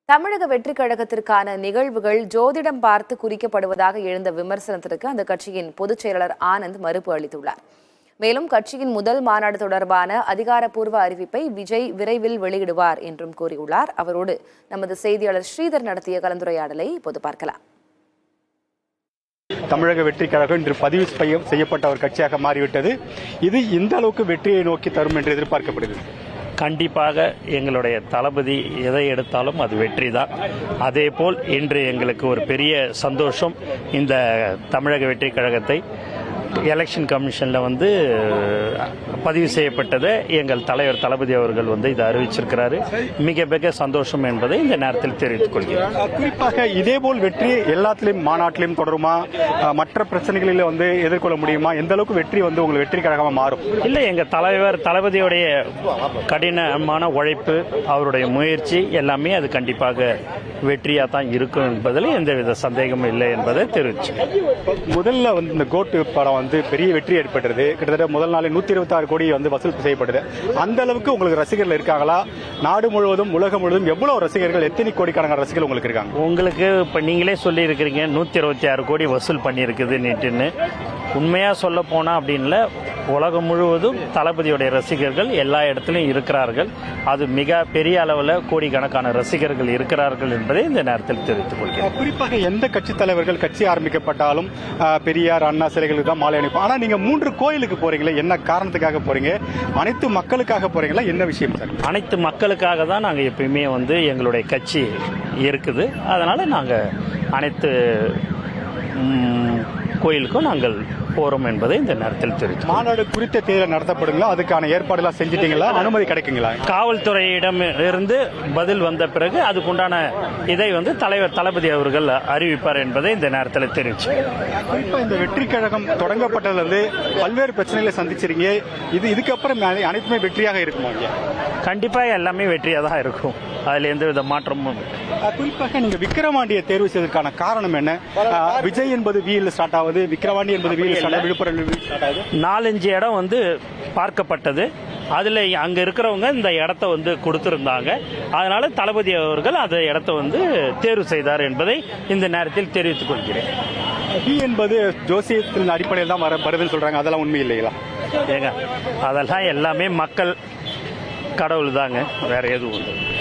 தமிழக வெற்றி கழகத்திற்கான நிகழ்வுகள் ஜோதிடம் பார்த்து குறிக்கப்படுவதாக எழுந்த விமர்சனத்திற்கு அந்த கட்சியின் பொதுச் செயலாளர் ஆனந்த் மறுப்பு அளித்துள்ளார். மேலும் கட்சியின் முதல் மாநாடு தொடர்பான அதிகாரப்பூர்வ அறிவிப்பை விஜய் விரைவில் வெளியிடுவார் என்றும் கூறியுள்ளார். அவரோடு நமது செய்தியாளர் ஸ்ரீதர் நடத்திய கலந்துரையாடலை இப்போது பார்க்கலாம். தமிழக வெற்றி கழகம் இன்று பதிவு செய்யப்பட்ட ஒரு கட்சியாக மாறிவிட்டது. இது இந்த அளவுக்கு வெற்றியை நோக்கி தரும் என்று எதிர்பார்க்கப்படுகிறது. கண்டிப்பாக எங்களுடைய தளபதி எதை எடுத்தாலும் அது வெற்றி தான். அதேபோல் இன்று எங்களுக்கு ஒரு பெரிய சந்தோஷம். இந்த தமிழக வெற்றி கழகத்தை எலெக்ஷன் கமிஷனில் பதிவு செய்யப்பட்டதை எங்கள் தலைவர் தளபதி அவர்கள் இதை அறிவிச்சிருக்கிறாரு. மிக மிக சந்தோஷம் என்பதை இந்த நேரத்தில் தெரிவித்துக் கொள்கிறேன். குறிப்பாக இதேபோல் வெற்றி எல்லாத்திலையும் மாநாட்டிலையும் தொடருமா? மற்ற பிரச்சனைகளில் எதிர்கொள்ள முடியுமா? எந்த அளவுக்கு வெற்றி உங்களுக்கு வெற்றி கழகமாக மாறும்? இல்லை, எங்கள் தலைவர் தளபதியுடைய கடினமான உழைப்பு, அவருடைய முயற்சி எல்லாமே அது கண்டிப்பாக வெற்றியாக தான் இருக்கும் என்பதில் எந்தவித சந்தேகமும் இல்லை என்பதை தெரிவிச்சு. முதல்ல இந்த கோட்டு படம் பெரிய வெற்றி ஏற்பட்டது. கிட்டத்தட்ட முதல் நாளே 126 கோடி வசூல் செய்யப்பட்டது. அந்த அளவுக்கு உங்களுக்கு ரசிகர்கள் இருக்காங்களா? நாடு முழுவதும் உலகம் முழுவதும் எவ்வளவு ரசிகர்கள், எத்தனை கோடிக்கணக்கான ரசிகர்கள் உங்களுக்கு இருக்காங்க? உங்களுக்கு இப்ப நீங்களே சொல்லி இருக்கிறீங்க 126 கோடி வசூல் பண்ணியிருக்குது நேற்றுன்னு. உண்மையா சொல்ல போனா அப்படின்ல உலகம் முழுவதும் தளபதியுடைய ரசிகர்கள் எல்லா இடத்திலும் இருக்கிறார்கள். அது மிக பெரிய அளவில் கோடிக்கணக்கான ரசிகர்கள் இருக்கிறார்கள் என்பதை இந்த நேரத்தில் தெரிவித்துக் கொள்கிறேன். குறிப்பாக எந்த கட்சி தலைவர்கள் கட்சி ஆரம்பிக்கப்பட்டாலும் பெரியார், அண்ணா சிலைகளுக்கு தான் மாலை அணிப்போம். ஆனா நீங்க 3 கோயிலுக்கு போறீங்களே, என்ன காரணத்துக்காக போறீங்க? அனைத்து மக்களுக்காக போறீங்களா? என்ன விஷயம் சார்? அனைத்து மக்களுக்காக தான் நாங்க எப்பயுமே எங்களுடைய கட்சி இருக்குது. அதனால நாங்க அனைத்து கோயிலுக்கும் நாங்கள் போறோம் என்பதை இந்த நேரத்தில் தெரிவித்து. மாநாடு குறித்த தேர்தல் நடத்தப்படுங்களா? அதுக்கான ஏற்பாடுலாம் செஞ்சிட்டீங்களா? அனுமதி கிடைக்குங்களா? காவல்துறையிடம் இருந்து பதில் வந்த பிறகு அதுக்குண்டான இதை தலைவர் தளபதி அவர்கள் அறிவிப்பார் என்பதை இந்த நேரத்தில் தெரிவிச்சு. இந்த வெற்றி கழகம் தொடங்கப்பட்டதுல பல்வேறு பிரச்சனைகளை சந்திச்சிருக்கீங்க. இதுக்கப்புறம் அனைத்துமே வெற்றியாக இருக்குமா? கண்டிப்பா எல்லாமே வெற்றியாக தான் இருக்கும். அதுல எந்தவித மாற்றமும். குறிப்பாக நீங்க விக்கிரவாண்டியை தேர்வு செய்வதற்கான காரணம் என்ன? விஜய் என்பது வியில் ஸ்டார்ட் ஆகுது, விக்கிரவாண்டி என்பது வியில் ஸ்டார்ட் ஆகுது, விழுப்புரம் 4-5 இடம் பார்க்கப்பட்டது. அதுல அங்க இருக்கிறவங்க இந்த இடத்த கொடுத்திருந்தாங்க. அதனால தளபதி அவர்கள் அந்த இடத்த தேர்வு செய்தார் என்பதை இந்த நேரத்தில் தெரிவித்துக் கொள்கிறேன். வி என்பது ஜோசியத்தின் அடிப்படையில் தான் வருதுன்னு சொல்றாங்க. அதெல்லாம் உண்மை இல்லைங்களா? ஏங்க, அதெல்லாம் எல்லாமே மக்கள் கடவுள் தாங்க, வேற எதுவும்